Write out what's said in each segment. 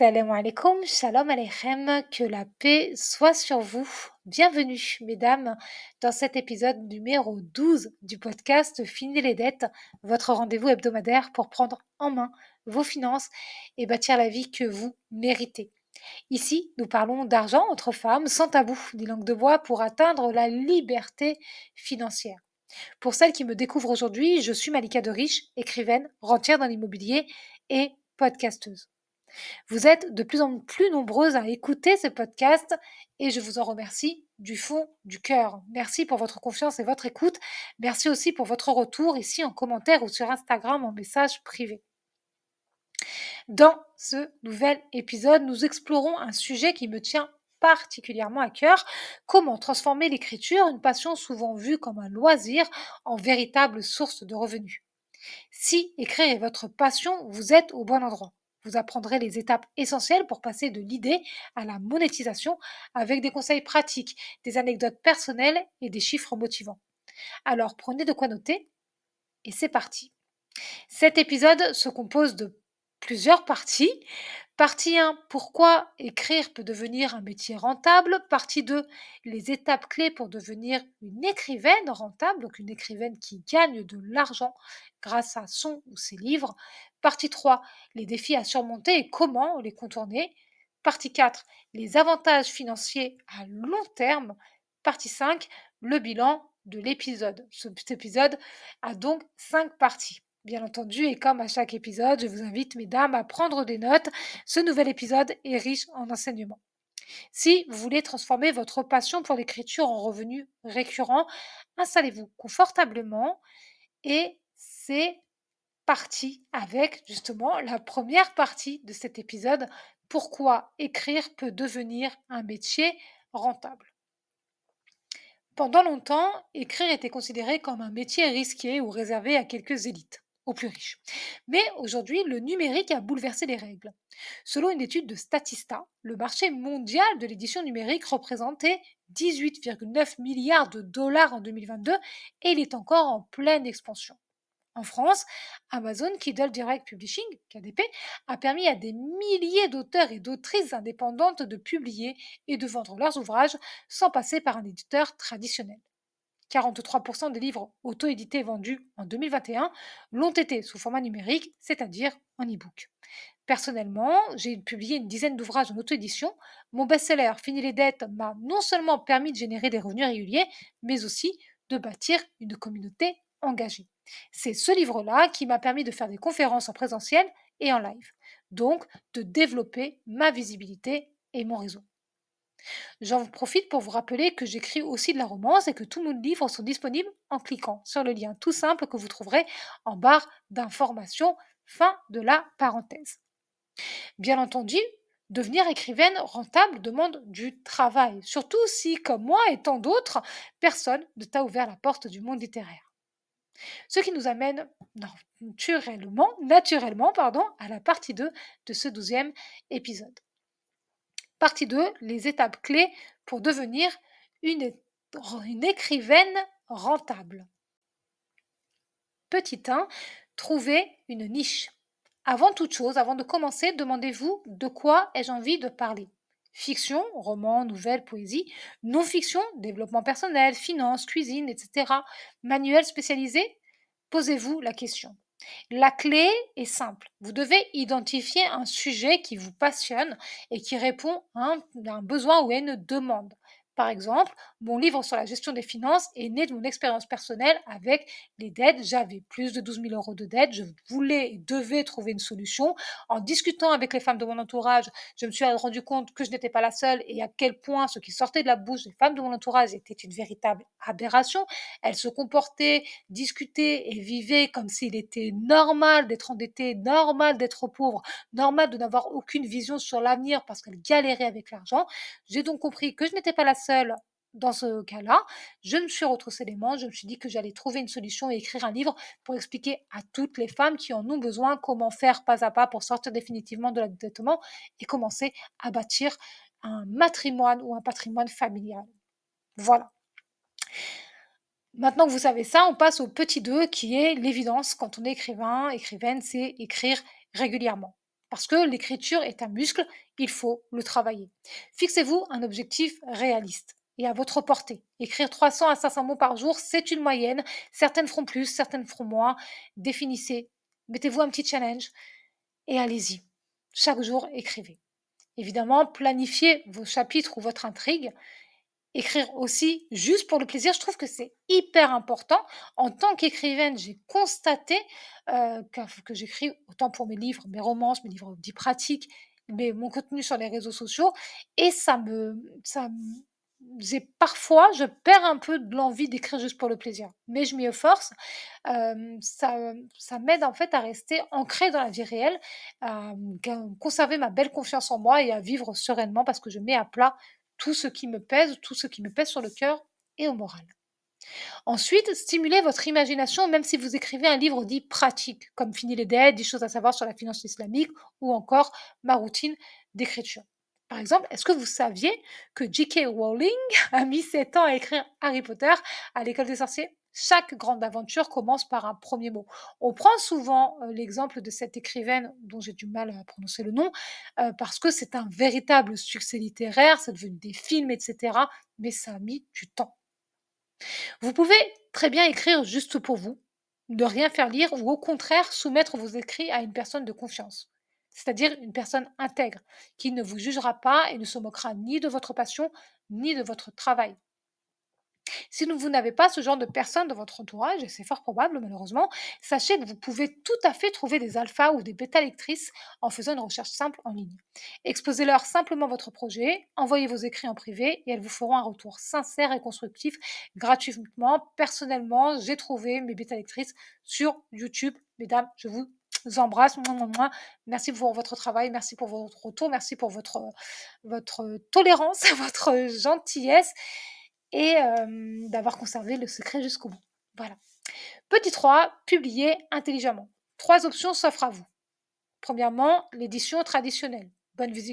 Salam alaikum, shalom aleichem, que la paix soit sur vous. Bienvenue, mesdames, dans cet épisode numéro 12 du podcast Fini les dettes, votre rendez-vous hebdomadaire pour prendre en main vos finances et bâtir la vie que vous méritez. Ici, nous parlons d'argent entre femmes, sans tabou ni langue de bois, pour atteindre la liberté financière. Pour celles qui me découvrent aujourd'hui, je suis Malika de Riche, écrivaine, rentière dans l'immobilier et podcasteuse. Vous êtes de plus en plus nombreuses à écouter ce podcast et je vous en remercie du fond du cœur. Merci pour votre confiance et votre écoute. Merci aussi pour votre retour ici en commentaire ou sur Instagram en message privé. Dans ce nouvel épisode, nous explorons un sujet qui me tient particulièrement à cœur, comment transformer l'écriture, une passion souvent vue comme un loisir, en véritable source de revenus. Si écrire est votre passion, vous êtes au bon endroit. Vous apprendrez les étapes essentielles pour passer de l'idée à la monétisation avec des conseils pratiques, des anecdotes personnelles et des chiffres motivants. Alors prenez de quoi noter et c'est parti. Cet épisode se compose de plusieurs parties. Partie 1, pourquoi écrire peut devenir un métier rentable. Partie 2, les étapes clés pour devenir une écrivaine rentable, donc une écrivaine qui gagne de l'argent grâce à son ou ses livres. Partie 3, les défis à surmonter et comment les contourner. Partie 4, les avantages financiers à long terme. Partie 5, le bilan de l'épisode. Cet épisode a donc 5 parties. Bien entendu, et comme à chaque épisode, je vous invite, mesdames, à prendre des notes. Ce nouvel épisode est riche en enseignements. Si vous voulez transformer votre passion pour l'écriture en revenu récurrent, installez-vous confortablement et c'est parti avec justement la première partie de cet épisode, pourquoi écrire peut devenir un métier rentable. Pendant longtemps, écrire était considéré comme un métier risqué ou réservé à quelques élites, aux plus riches. Mais aujourd'hui, le numérique a bouleversé les règles. Selon une étude de Statista, le marché mondial de l'édition numérique représentait 18,9 milliards de dollars en 2022 et il est encore en pleine expansion. En France, Amazon Kindle Direct Publishing, KDP, a permis à des milliers d'auteurs et d'autrices indépendantes de publier et de vendre leurs ouvrages sans passer par un éditeur traditionnel. 43% des livres auto-édités vendus en 2021 l'ont été sous format numérique, c'est-à-dire en e-book. Personnellement, j'ai publié une dizaine d'ouvrages en auto-édition. Mon best-seller Fini les dettes m'a non seulement permis de générer des revenus réguliers, mais aussi de bâtir une communauté engagée. C'est ce livre-là qui m'a permis de faire des conférences en présentiel et en live, donc de développer ma visibilité et mon réseau. J'en profite pour vous rappeler que j'écris aussi de la romance et que tous mes livres sont disponibles en cliquant sur le lien tout simple que vous trouverez en barre d'information. Fin de la parenthèse. Bien entendu, devenir écrivaine rentable demande du travail, surtout si, comme moi et tant d'autres, personne ne t'a ouvert la porte du monde littéraire. Ce qui nous amène naturellement, à la partie 2 de ce 12e épisode. Partie 2, les étapes clés pour devenir une écrivaine rentable. Petit 1, trouver une niche. Avant toute chose, avant de commencer, demandez-vous de quoi ai-je envie de parler. Fiction, roman, nouvelle, poésie. Non-fiction, développement personnel, finance, cuisine, etc. Manuel spécialisé. Posez-vous la question. La clé est simple. Vous devez identifier un sujet qui vous passionne et qui répond à un besoin ou à une demande. Par exemple, mon livre sur la gestion des finances est né de mon expérience personnelle avec les dettes. J'avais plus de 12 000 euros de dettes. Je voulais et devais trouver une solution. En discutant avec les femmes de mon entourage, je me suis rendu compte que je n'étais pas la seule et à quel point ce qui sortait de la bouche des femmes de mon entourage était une véritable aberration. Elles se comportaient, discutaient et vivaient comme s'il était normal d'être endetté, normal d'être pauvre, normal de n'avoir aucune vision sur l'avenir parce qu'elles galéraient avec l'argent. J'ai donc compris que je n'étais pas la seule dans ce cas-là. Je me suis retroussé les manches, je me suis dit que j'allais trouver une solution et écrire un livre pour expliquer à toutes les femmes qui en ont besoin comment faire pas à pas pour sortir définitivement de l'endettement et commencer à bâtir un matrimoine ou un patrimoine familial. Voilà. Maintenant que vous savez ça, on passe au petit 2 qui est l'évidence quand on est écrivain, écrivaine, c'est écrire régulièrement. Parce que l'écriture est un muscle, il faut le travailler. Fixez-vous un objectif réaliste et à votre portée. Écrire 300 à 500 mots par jour, c'est une moyenne. Certaines feront plus, certaines feront moins. Définissez, mettez-vous un petit challenge et allez-y. Chaque jour, écrivez. Évidemment, planifiez vos chapitres ou votre intrigue. Écrire aussi juste pour le plaisir, je trouve que c'est hyper important. En tant qu'écrivaine, j'ai constaté que j'écris autant pour mes livres, mes romances, mes livres dits pratiques, mais mon contenu sur les réseaux sociaux. Et parfois, je perds un peu de l'envie d'écrire juste pour le plaisir. Mais je m'y efforce. Ça m'aide en fait à rester ancrée dans la vie réelle, à conserver ma belle confiance en moi et à vivre sereinement parce que je mets à plat tout ce qui me pèse, tout ce qui me pèse sur le cœur et au moral. Ensuite, stimulez votre imagination même si vous écrivez un livre dit pratique, comme Fini les dettes, 10 choses à savoir sur la finance islamique ou encore ma routine d'écriture. Par exemple, est-ce que vous saviez que J.K. Rowling a mis 7 ans à écrire Harry Potter à l'école des sorciers? Chaque grande aventure commence par un premier mot. On prend souvent l'exemple de cette écrivaine dont j'ai du mal à prononcer le nom, parce que c'est un véritable succès littéraire, c'est devenu des films, etc. Mais ça a mis du temps. Vous pouvez très bien écrire juste pour vous, ne rien faire lire ou au contraire soumettre vos écrits à une personne de confiance, c'est-à-dire une personne intègre qui ne vous jugera pas et ne se moquera ni de votre passion ni de votre travail. Si vous n'avez pas ce genre de personne dans votre entourage, et c'est fort probable malheureusement, sachez que vous pouvez tout à fait trouver des alphas ou des bêta-lectrices en faisant une recherche simple en ligne. Exposez-leur simplement votre projet, envoyez vos écrits en privé et elles vous feront un retour sincère et constructif gratuitement. Personnellement, j'ai trouvé mes bêta-lectrices sur YouTube. Mesdames, je vous embrasse. Mouah, mouah, mouah. Merci pour votre travail, merci pour votre retour, merci pour votre tolérance, votre gentillesse et d'avoir conservé le secret jusqu'au bout. Voilà. Petit 3, publier intelligemment. 3 options s'offrent à vous. Premièrement, l'édition traditionnelle,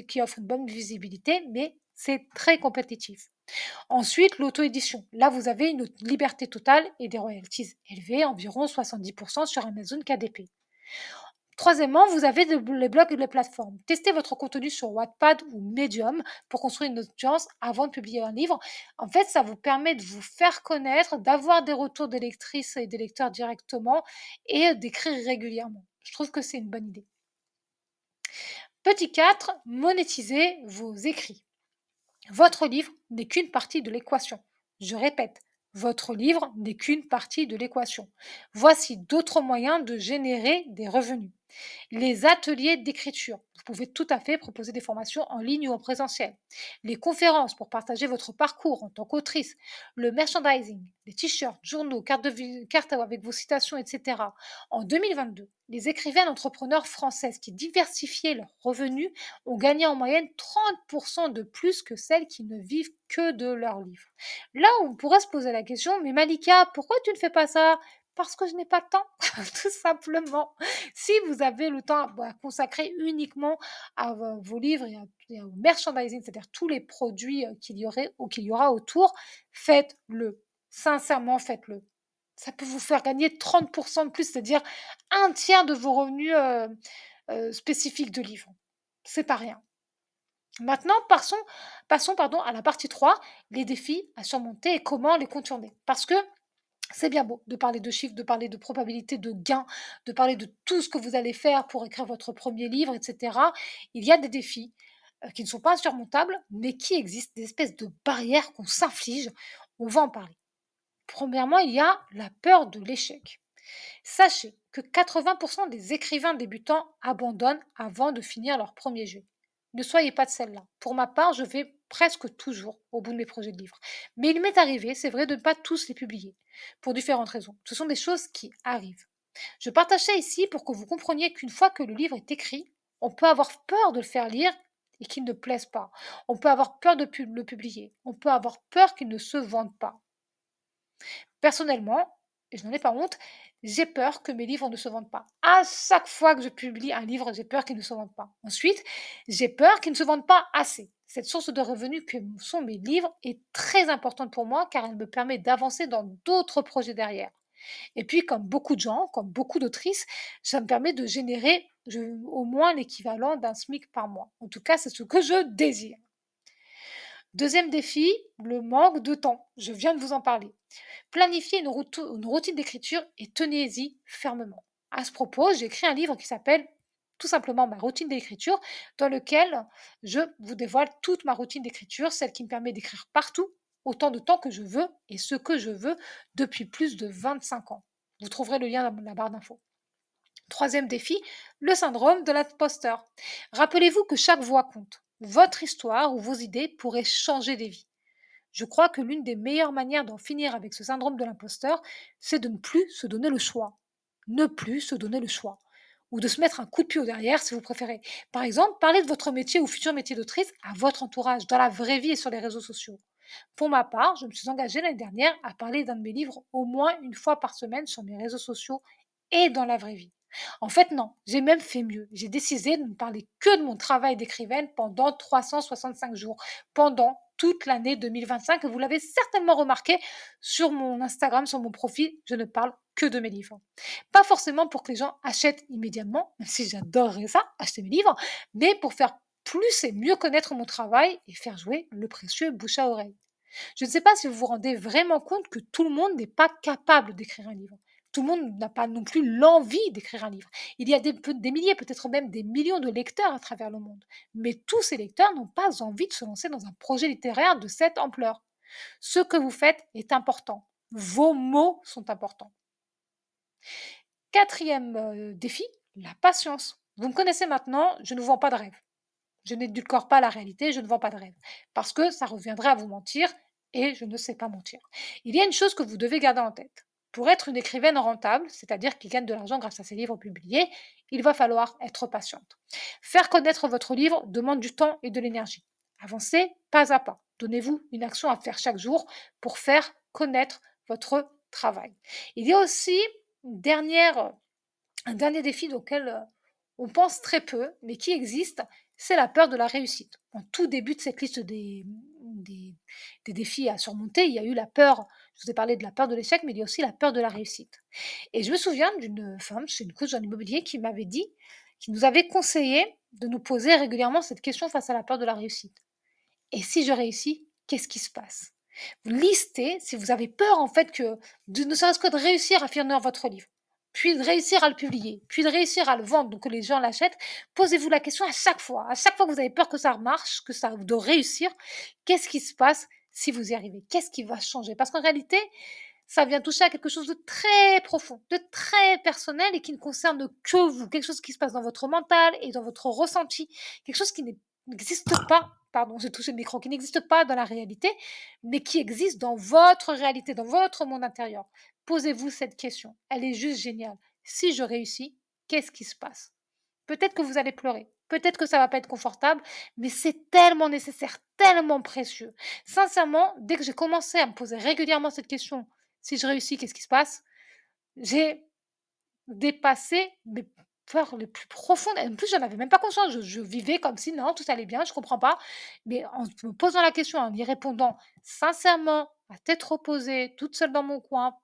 qui offre une bonne visibilité, mais c'est très compétitif. Ensuite, l'auto-édition. Là, vous avez une liberté totale et des royalties élevées, environ 70% sur Amazon KDP. Troisièmement, vous avez les blogs et les plateformes. Testez votre contenu sur Wattpad ou Medium pour construire une audience avant de publier un livre. En fait, ça vous permet de vous faire connaître, d'avoir des retours des lectrices et des lecteurs directement et d'écrire régulièrement. Je trouve que c'est une bonne idée. Petit 4, monétisez vos écrits. Votre livre n'est qu'une partie de l'équation. Je répète, votre livre n'est qu'une partie de l'équation. Voici d'autres moyens de générer des revenus. Les ateliers d'écriture. Vous pouvez tout à fait proposer des formations en ligne ou en présentiel. Les conférences pour partager votre parcours en tant qu'autrice. Le merchandising, les t-shirts, journaux, cartes avec vos citations, etc. En 2022, les écrivaines entrepreneurs françaises qui diversifiaient leurs revenus ont gagné en moyenne 30% de plus que celles qui ne vivent que de leurs livres. Là, on pourrait se poser la question, mais Malika, pourquoi tu ne fais pas ça? Parce que je n'ai pas de temps, tout simplement. Si vous avez le temps à consacrer uniquement à vos livres et au merchandising, c'est-à-dire tous les produits qu'il y aurait ou qu'il y aura autour, faites-le. Sincèrement, faites-le. Ça peut vous faire gagner 30% de plus, c'est-à-dire un tiers de vos revenus spécifiques de livres. C'est pas rien. Maintenant, passons à la partie 3, les défis à surmonter et comment les contourner. Parce que c'est bien beau de parler de chiffres, de parler de probabilité de gain, de parler de tout ce que vous allez faire pour écrire votre premier livre, etc. Il y a des défis qui ne sont pas insurmontables, mais qui existent, des espèces de barrières qu'on s'inflige. On va en parler. Premièrement, il y a la peur de l'échec. Sachez que 80% des écrivains débutants abandonnent avant de finir leur premier jeu. Ne soyez pas de celle-là. Pour ma part, je vais presque toujours au bout de mes projets de livres. Mais il m'est arrivé, c'est vrai, de ne pas tous les publier, pour différentes raisons. Ce sont des choses qui arrivent. Je partage ça ici pour que vous compreniez qu'une fois que le livre est écrit, on peut avoir peur de le faire lire et qu'il ne plaise pas. On peut avoir peur de le publier. On peut avoir peur qu'il ne se vende pas. Personnellement, et je n'en ai pas honte, j'ai peur que mes livres ne se vendent pas. À chaque fois que je publie un livre, j'ai peur qu'il ne se vende pas. Ensuite, j'ai peur qu'il ne se vende pas assez. Cette source de revenus que sont mes livres est très importante pour moi car elle me permet d'avancer dans d'autres projets derrière. Et puis, comme beaucoup de gens, comme beaucoup d'autrices, ça me permet de générer au moins l'équivalent d'un SMIC par mois. En tout cas, c'est ce que je désire. Deuxième défi, le manque de temps. Je viens de vous en parler. Planifiez une routine d'écriture et tenez-y fermement. À ce propos, j'ai écrit un livre qui s'appelle tout simplement ma routine d'écriture, dans lequel je vous dévoile toute ma routine d'écriture, celle qui me permet d'écrire partout, autant de temps que je veux et ce que je veux depuis plus de 25 ans. Vous trouverez le lien dans la barre d'infos. Troisième défi, le syndrome de l'imposteur. Rappelez-vous que chaque voix compte. Votre histoire ou vos idées pourraient changer des vies. Je crois que l'une des meilleures manières d'en finir avec ce syndrome de l'imposteur, c'est de ne plus se donner le choix. Ne plus se donner le choix. Ou de se mettre un coup de pied au derrière si vous préférez. Par exemple, parlez de votre métier ou futur métier d'autrice à votre entourage, dans la vraie vie et sur les réseaux sociaux. Pour ma part, je me suis engagée l'année dernière à parler d'un de mes livres au moins une fois par semaine sur mes réseaux sociaux et dans la vraie vie. En fait, non, j'ai même fait mieux. J'ai décidé de ne parler que de mon travail d'écrivaine pendant 365 jours, pendant toute l'année 2025. Et vous l'avez certainement remarqué sur mon Instagram, sur mon profil, je ne parle que de mes livres. Pas forcément pour que les gens achètent immédiatement, même si j'adorerais ça, acheter mes livres, mais pour faire plus et mieux connaître mon travail et faire jouer le précieux bouche à oreille. Je ne sais pas si vous vous rendez vraiment compte que tout le monde n'est pas capable d'écrire un livre. Tout le monde n'a pas non plus l'envie d'écrire un livre. Il y a des milliers, peut-être même des millions de lecteurs à travers le monde. Mais tous ces lecteurs n'ont pas envie de se lancer dans un projet littéraire de cette ampleur. Ce que vous faites est important. Vos mots sont importants. Quatrième défi, la patience. Vous me connaissez maintenant, je ne vends pas de rêve. Je n'édulcore pas la réalité, je ne vends pas de rêve. Parce que ça reviendrait à vous mentir et je ne sais pas mentir. Il y a une chose que vous devez garder en tête. Pour être une écrivaine rentable, c'est-à-dire qui gagne de l'argent grâce à ses livres publiés, il va falloir être patiente. Faire connaître votre livre demande du temps et de l'énergie. Avancez pas à pas. Donnez-vous une action à faire chaque jour pour faire connaître votre travail. Il y a aussi un dernier défi auquel on pense très peu, mais qui existe, c'est la peur de la réussite. En tout début de cette liste des défis à surmonter, il y a eu la peur, je vous ai parlé de la peur de l'échec, mais il y a aussi la peur de la réussite. Et je me souviens d'une femme, chez une coach en immobilier, qui m'avait dit, qui nous avait conseillé de nous poser régulièrement cette question face à la peur de la réussite. Et si je réussis, qu'est-ce qui se passe? Vous listez, si vous avez peur en fait que, ne serait-ce que de réussir à finir votre livre, puis de réussir à le publier, puis de réussir à le vendre, donc que les gens l'achètent, posez-vous la question à chaque fois que vous avez peur que ça marche, de réussir, qu'est-ce qui se passe si vous y arrivez? Qu'est-ce qui va changer? Parce qu'en réalité, ça vient toucher à quelque chose de très profond, de très personnel et qui ne concerne que vous, quelque chose qui se passe dans votre mental et dans votre ressenti, quelque chose qui n'existe pas, pardon, j'ai touché le micro, qui n'existe pas dans la réalité, mais qui existe dans votre réalité, dans votre monde intérieur. Posez-vous cette question, elle est juste géniale. Si je réussis, qu'est-ce qui se passe? Peut-être que vous allez pleurer, peut-être que ça va pas être confortable, mais c'est tellement nécessaire, tellement précieux. Sincèrement, dès que j'ai commencé à me poser régulièrement cette question, si je réussis, qu'est-ce qui se passe? J'ai dépassé mes peurs les plus profondes. Et en plus, j'en avais même pas conscience. Je vivais comme si non, tout allait bien, je comprends pas. Mais en me posant la question, en y répondant sincèrement, à tête reposée, toute seule dans mon coin.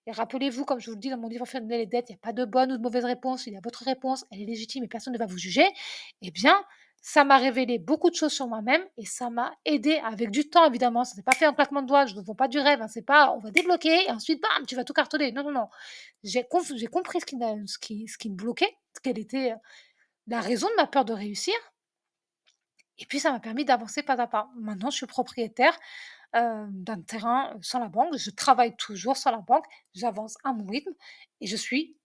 Et rappelez-vous, comme je vous le dis dans mon livre Fermer les dettes, il n'y a pas de bonne ou de mauvaise réponse. Il y a votre réponse, elle est légitime et personne ne va vous juger. Eh bien, ça m'a révélé beaucoup de choses sur moi-même et ça m'a aidé avec du temps, évidemment. Ça s'est pas fait en claquement de doigts. Je ne vends pas du rêve. Hein, c'est pas, on va débloquer et ensuite, bam, tu vas tout cartonner. Non, non, non. J'ai compris ce qui me bloquait, quelle était la raison de ma peur de réussir. Et puis, ça m'a permis d'avancer pas à pas. Maintenant, je suis propriétaire d'un terrain sans la banque. Je travaille toujours sans la banque. J'avance à mon rythme et je suis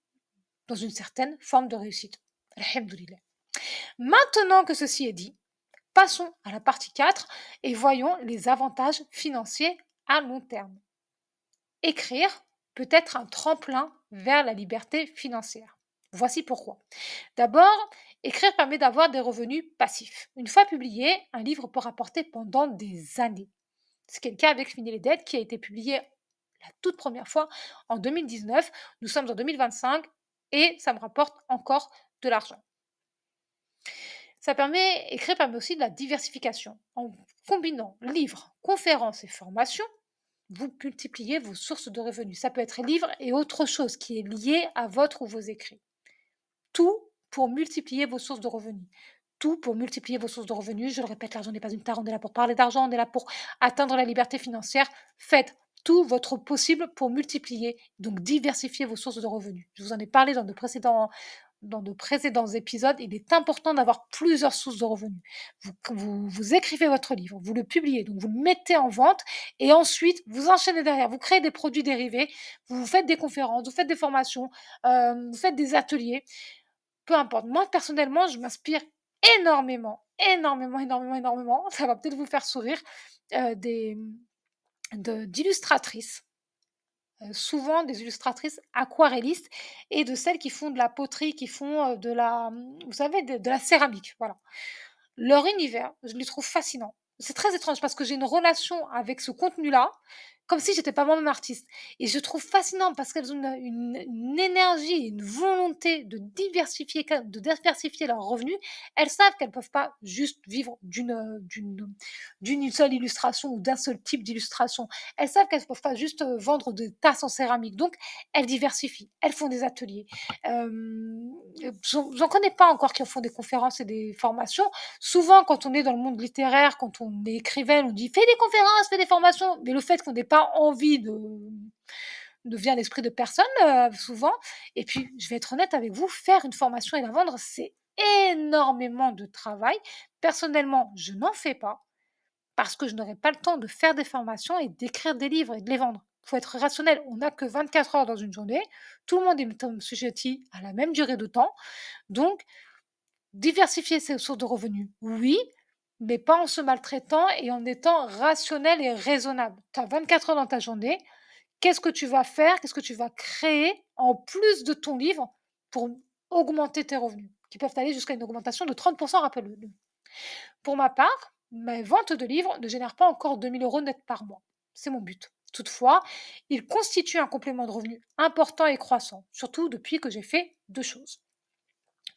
dans une certaine forme de réussite. Alhamdoulilah. Maintenant que ceci est dit, passons à la partie 4 et voyons les avantages financiers à long terme. Écrire peut être un tremplin vers la liberté financière. Voici pourquoi. D'abord, écrire permet d'avoir des revenus passifs. Une fois publié, un livre peut rapporter pendant des années. Ce qui est le cas avec Fini les dettes, qui a été publié la toute première fois en 2019. Nous sommes en 2025 et ça me rapporte encore de l'argent. Écrire permet aussi de la diversification. En combinant livres, conférences et formations, vous multipliez vos sources de revenus. Ça peut être livres et autre chose qui est lié à votre ou vos écrits. Tout pour multiplier vos sources de revenus. Tout pour multiplier vos sources de revenus. Je le répète, l'argent n'est pas une tare, on est là pour parler d'argent, on est là pour atteindre la liberté financière. Faites tout votre possible pour multiplier, donc diversifier vos sources de revenus. Je vous en ai parlé dans de précédents épisodes. Il est important d'avoir plusieurs sources de revenus. Vous écrivez votre livre, vous le publiez, donc vous le mettez en vente et ensuite vous enchaînez derrière, vous créez des produits dérivés, vous faites des conférences, vous faites des formations, vous faites des ateliers, peu importe. Moi, personnellement, je m'inspire énormément, énormément, énormément, énormément, ça va peut-être vous faire sourire, d'illustratrices, souvent des illustratrices aquarellistes et de celles qui font de la poterie, qui font vous savez, de la céramique. Voilà. Leur univers, je les trouve fascinants. C'est très étrange parce que j'ai une relation avec ce contenu-là, comme si j'étais pas moi-même artiste. Et je trouve fascinant parce qu'elles ont une énergie, une volonté de diversifier leurs revenus. Elles savent qu'elles peuvent pas juste vivre d'une seule illustration ou d'un seul type d'illustration. Elles savent qu'elles peuvent pas juste vendre des tasses en céramique. Donc, elles diversifient. Elles font des ateliers. J'en connais pas encore qui en font des conférences et des formations. Souvent, quand on est dans le monde littéraire, quand on est écrivaine, on dit fais des conférences, fais des formations. Mais le fait qu'on n'ait pas envie ne vient à l'esprit de personne, souvent. Et puis, je vais être honnête avec vous, faire une formation et la vendre, c'est énormément de travail. Personnellement, je n'en fais pas parce que je n'aurai pas le temps de faire des formations et d'écrire des livres et de les vendre. Il faut être rationnel. On n'a que 24 heures dans une journée. Tout le monde est sujetti à la même durée de temps. Donc, diversifier ses sources de revenus, oui, mais pas en se maltraitant et en étant rationnel et raisonnable. Tu as 24 heures dans ta journée. Qu'est-ce que tu vas faire? Qu'est-ce que tu vas créer en plus de ton livre pour augmenter tes revenus, qui peuvent aller jusqu'à une augmentation de 30%, rappelle-le. Pour ma part, mes ventes de livres ne génèrent pas encore 2 000 € net par mois. C'est mon but. Toutefois, ils constituent un complément de revenus important et croissant, surtout depuis que j'ai fait deux choses.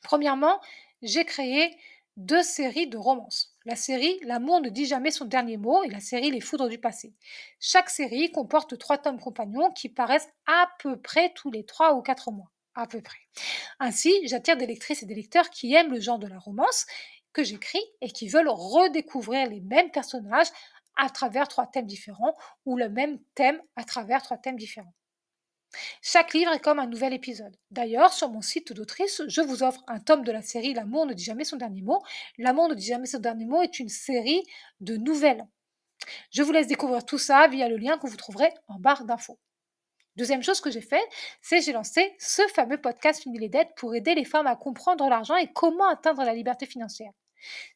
Premièrement, j'ai créé deux séries de romances. La série L'amour ne dit jamais son dernier mot et la série Les foudres du passé. Chaque série comporte 3 tomes compagnons qui paraissent à peu près tous les 3 ou 4 mois. À peu près. Ainsi, j'attire des lectrices et des lecteurs qui aiment le genre de la romance que j'écris et qui veulent redécouvrir les mêmes personnages à travers 3 thèmes différents ou le même thème à travers 3 thèmes différents. Chaque livre est comme un nouvel épisode. D'ailleurs, sur mon site d'autrice, je vous offre un tome de la série L'amour ne dit jamais son dernier mot. L'amour ne dit jamais son dernier mot est une série de nouvelles. Je vous laisse découvrir tout ça via le lien que vous trouverez en barre d'infos. Deuxième chose que j'ai fait, c'est j'ai lancé ce fameux podcast Fini les dettes pour aider les femmes à comprendre l'argent et comment atteindre la liberté financière.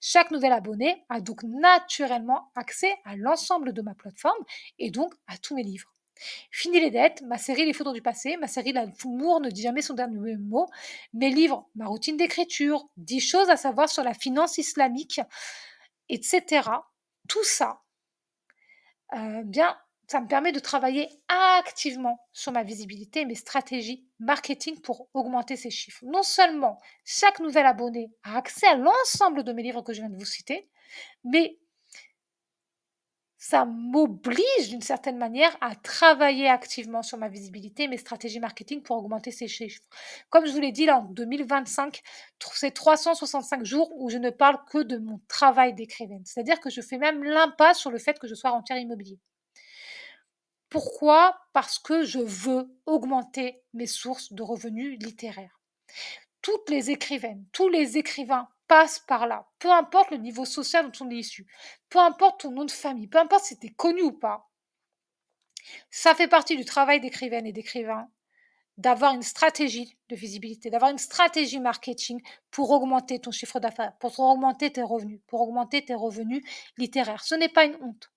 Chaque nouvel abonné a donc naturellement accès à l'ensemble de ma plateforme et donc à tous mes livres. Fini les dettes, ma série Les photos du passé, ma série L'amour ne dit jamais son dernier mot, mes livres, ma routine d'écriture, 10 choses à savoir sur la finance islamique, etc. Tout ça, bien, ça me permet de travailler activement sur ma visibilité et mes stratégies marketing pour augmenter ces chiffres. Non seulement chaque nouvel abonné a accès à l'ensemble de mes livres que je viens de vous citer, mais ça m'oblige d'une certaine manière à travailler activement sur ma visibilité et mes stratégies marketing pour augmenter ces chiffres. Comme je vous l'ai dit, là, en 2025, c'est 365 jours où je ne parle que de mon travail d'écrivaine. C'est-à-dire que je fais même l'impasse sur le fait que je sois rentière immobilier. Pourquoi? Parce que je veux augmenter mes sources de revenus littéraires. Toutes les écrivaines, tous les écrivains passent par là, peu importe le niveau social dont on est issu, peu importe ton nom de famille, peu importe si tu es connu ou pas. Ça fait partie du travail d'écrivaine et d'écrivain d'avoir une stratégie de visibilité, d'avoir une stratégie marketing pour augmenter ton chiffre d'affaires, pour augmenter tes revenus littéraires. Ce n'est pas une honte.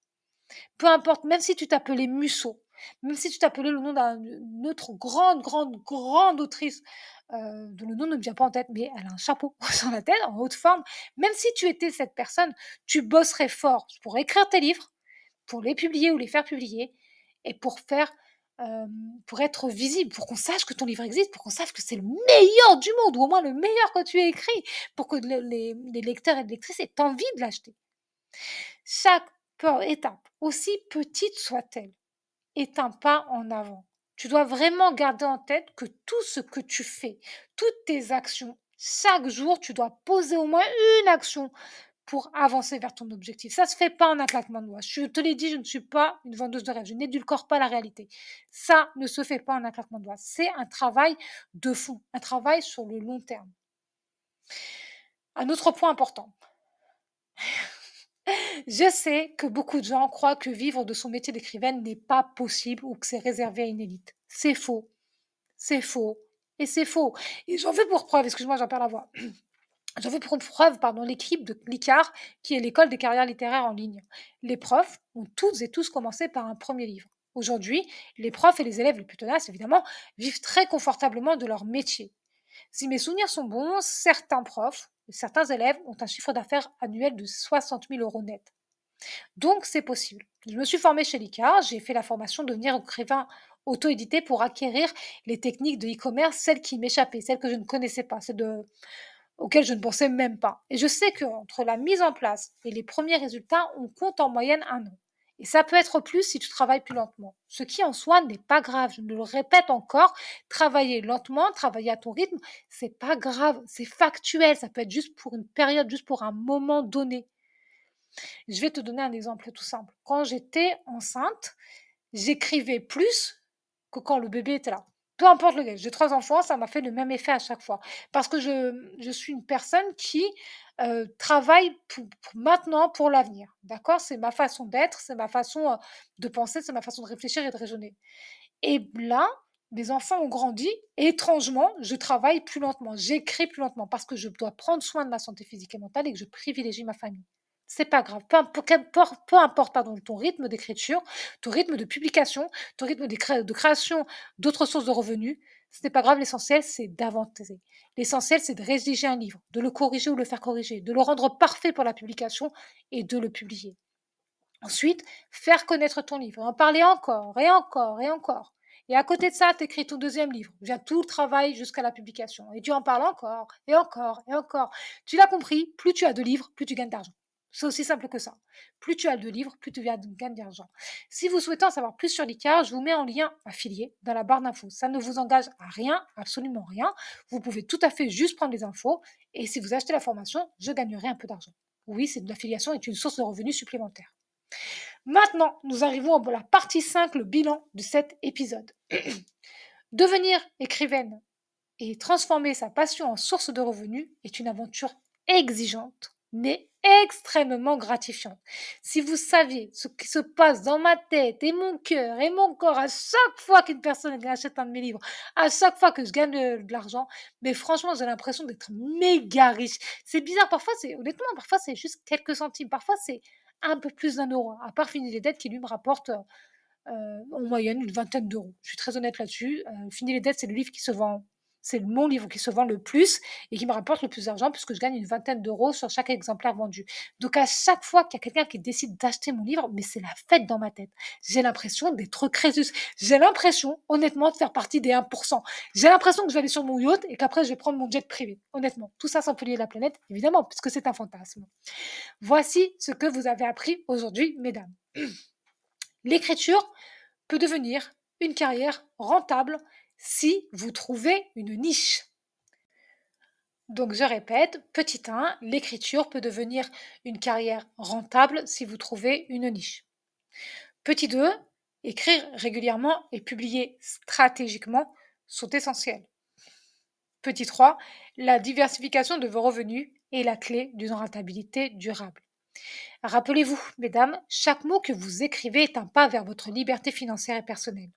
Peu importe, même si tu t'appelais Musso, même si tu t'appelais le nom d'une autre grande, grande, grande autrice, dont le nom ne me vient pas en tête, mais elle a un chapeau sur la tête, en haute forme, même si tu étais cette personne, tu bosserais fort pour écrire tes livres, pour les publier ou les faire publier, et pour être visible, pour qu'on sache que ton livre existe, pour qu'on sache que c'est le meilleur du monde, ou au moins le meilleur que tu as écrit, pour que les lecteurs et les lectrices aient envie de l'acheter. Chaque étape, aussi petite soit-elle, est un pas en avant. Tu dois vraiment garder en tête que tout ce que tu fais, toutes tes actions Chaque jour, tu dois poser au moins une action pour avancer vers ton objectif. Ça se fait pas en un claquement de doigts. Je te l'ai dit, je ne suis pas une vendeuse de rêve. Je n'édulcore pas la réalité. Ça ne se fait pas en un claquement de doigts. C'est un travail de fond, un travail sur le long terme. Un autre point important. Je sais que beaucoup de gens croient que vivre de son métier d'écrivaine n'est pas possible ou que c'est réservé à une élite. C'est faux. C'est faux. Et c'est faux. Et j'en veux pour preuve, excuse-moi, j'en perds la voix. J'en veux pour preuve, l'équipe de l'ICAR, qui est l'école des carrières littéraires en ligne. Les profs ont toutes et tous commencé par un premier livre. Aujourd'hui, les profs et les élèves les plus tenaces, évidemment, vivent très confortablement de leur métier. Si mes souvenirs sont bons, certains profs, certains élèves ont un chiffre d'affaires annuel de 60 000 euros net. Donc, c'est possible. Je me suis formée chez l'ICAR, j'ai fait la formation de devenir écrivain auto-édité pour acquérir les techniques de e-commerce, celles qui m'échappaient, celles que je ne connaissais pas, auxquelles je ne pensais même pas. Et je sais qu'entre la mise en place et les premiers résultats, on compte en moyenne un an. Et ça peut être plus si tu travailles plus lentement. Ce qui en soi n'est pas grave. Je me le répète encore, travailler lentement, travailler à ton rythme, c'est pas grave, c'est factuel. Ça peut être juste pour une période, juste pour un moment donné. Je vais te donner un exemple tout simple. Quand j'étais enceinte, j'écrivais plus que quand le bébé était là. Peu importe lequel. J'ai 3 enfants, ça m'a fait le même effet à chaque fois. Parce que je suis une personne qui, travaille pour maintenant, pour l'avenir. D'accord? C'est ma façon d'être, c'est ma façon, de penser, c'est ma façon de réfléchir et de raisonner. Et là, mes enfants ont grandi et étrangement, je travaille plus lentement, j'écris plus lentement parce que je dois prendre soin de ma santé physique et mentale et que je privilégie ma famille. C'est pas grave, peu importe pardon, ton rythme d'écriture, ton rythme de publication, ton rythme de création d'autres sources de revenus, ce n'est pas grave, l'essentiel c'est d'avancer. L'essentiel c'est de rédiger un livre, de le corriger ou le faire corriger, de le rendre parfait pour la publication et de le publier. Ensuite, faire connaître ton livre, en parler encore et encore et encore. Et à côté de ça, tu écris ton deuxième livre. Vient tout le travail jusqu'à la publication. Et tu en parles encore et encore et encore. Tu l'as compris, plus tu as de livres, plus tu gagnes d'argent. C'est aussi simple que ça. Plus tu as de livres, plus tu gagnes d'argent. Si vous souhaitez en savoir plus sur l'ICAR, je vous mets en lien affilié dans la barre d'infos. Ça ne vous engage à rien, absolument rien. Vous pouvez tout à fait juste prendre les infos. Et si vous achetez la formation, je gagnerai un peu d'argent. Oui, c'est de l'affiliation est une source de revenus supplémentaire. Maintenant, nous arrivons à la partie 5, le bilan de cet épisode. Devenir écrivaine et transformer sa passion en source de revenus est une aventure exigeante, mais extrêmement gratifiante. Si vous saviez ce qui se passe dans ma tête et mon cœur et mon corps à chaque fois qu'une personne achète un de mes livres, à chaque fois que je gagne de l'argent, mais franchement, j'ai l'impression d'être méga riche. C'est bizarre, honnêtement, parfois c'est juste quelques centimes, parfois c'est un peu plus d'1 euro, à part Fini les dettes qui lui me rapporte en moyenne une vingtaine d'euros. Je suis très honnête là-dessus. Fini les dettes, c'est le livre qui se vend, c'est mon livre qui se vend le plus et qui me rapporte le plus d'argent puisque je gagne une vingtaine d'euros sur chaque exemplaire vendu. Donc à chaque fois qu'il y a quelqu'un qui décide d'acheter mon livre, mais c'est la fête dans ma tête. J'ai l'impression d'être Crésus. J'ai l'impression, honnêtement, de faire partie des 1%. J'ai l'impression que je vais aller sur mon yacht et qu'après je vais prendre mon jet privé. Honnêtement, tout ça sans polluer la planète, évidemment, puisque c'est un fantasme. Voici ce que vous avez appris aujourd'hui, mesdames. L'écriture peut devenir une carrière rentable si vous trouvez une niche. Donc je répète, petit 1, l'écriture peut devenir une carrière rentable si vous trouvez une niche. Petit 2, écrire régulièrement et publier stratégiquement sont essentiels. Petit 3, la diversification de vos revenus est la clé d'une rentabilité durable. Rappelez-vous, mesdames, chaque mot que vous écrivez est un pas vers votre liberté financière et personnelle.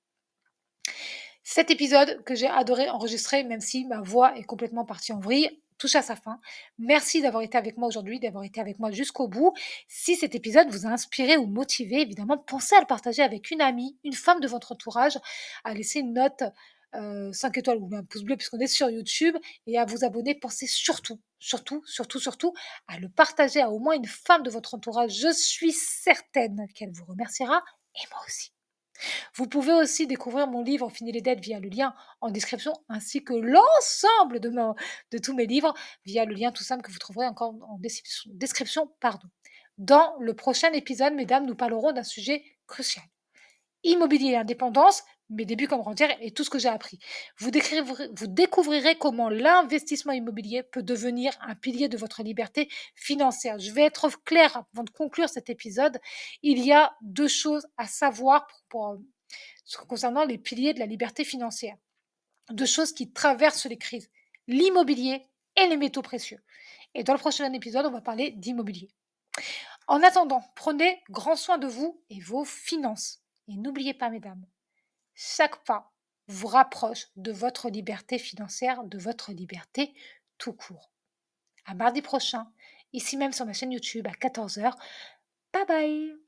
Cet épisode que j'ai adoré enregistrer, même si ma voix est complètement partie en vrille, touche à sa fin. Merci d'avoir été avec moi aujourd'hui, d'avoir été avec moi jusqu'au bout. Si cet épisode vous a inspiré ou motivé, évidemment, pensez à le partager avec une amie, une femme de votre entourage, à laisser une note 5 étoiles ou un pouce bleu puisqu'on est sur YouTube et à vous abonner. Pensez surtout à le partager à au moins une femme de votre entourage. Je suis certaine qu'elle vous remerciera et moi aussi. Vous pouvez aussi découvrir mon livre Fini les dettes via le lien en description, ainsi que l'ensemble de tous mes livres via le lien tout simple que vous trouverez encore en description. Pardon. Dans le prochain épisode, mesdames, nous parlerons d'un sujet crucial. Immobilier et indépendance, mes débuts comme rentière et tout ce que j'ai appris. Vous découvrirez comment l'investissement immobilier peut devenir un pilier de votre liberté financière. Je vais être claire avant de conclure cet épisode. Il y a deux choses à savoir concernant les piliers de la liberté financière. Deux choses qui traversent les crises, l'immobilier et les métaux précieux. Et dans le prochain épisode, on va parler d'immobilier. En attendant, prenez grand soin de vous et vos finances. Et n'oubliez pas, mesdames, chaque pas vous rapproche de votre liberté financière, de votre liberté tout court. À mardi prochain, ici même sur ma chaîne YouTube à 14h. Bye bye!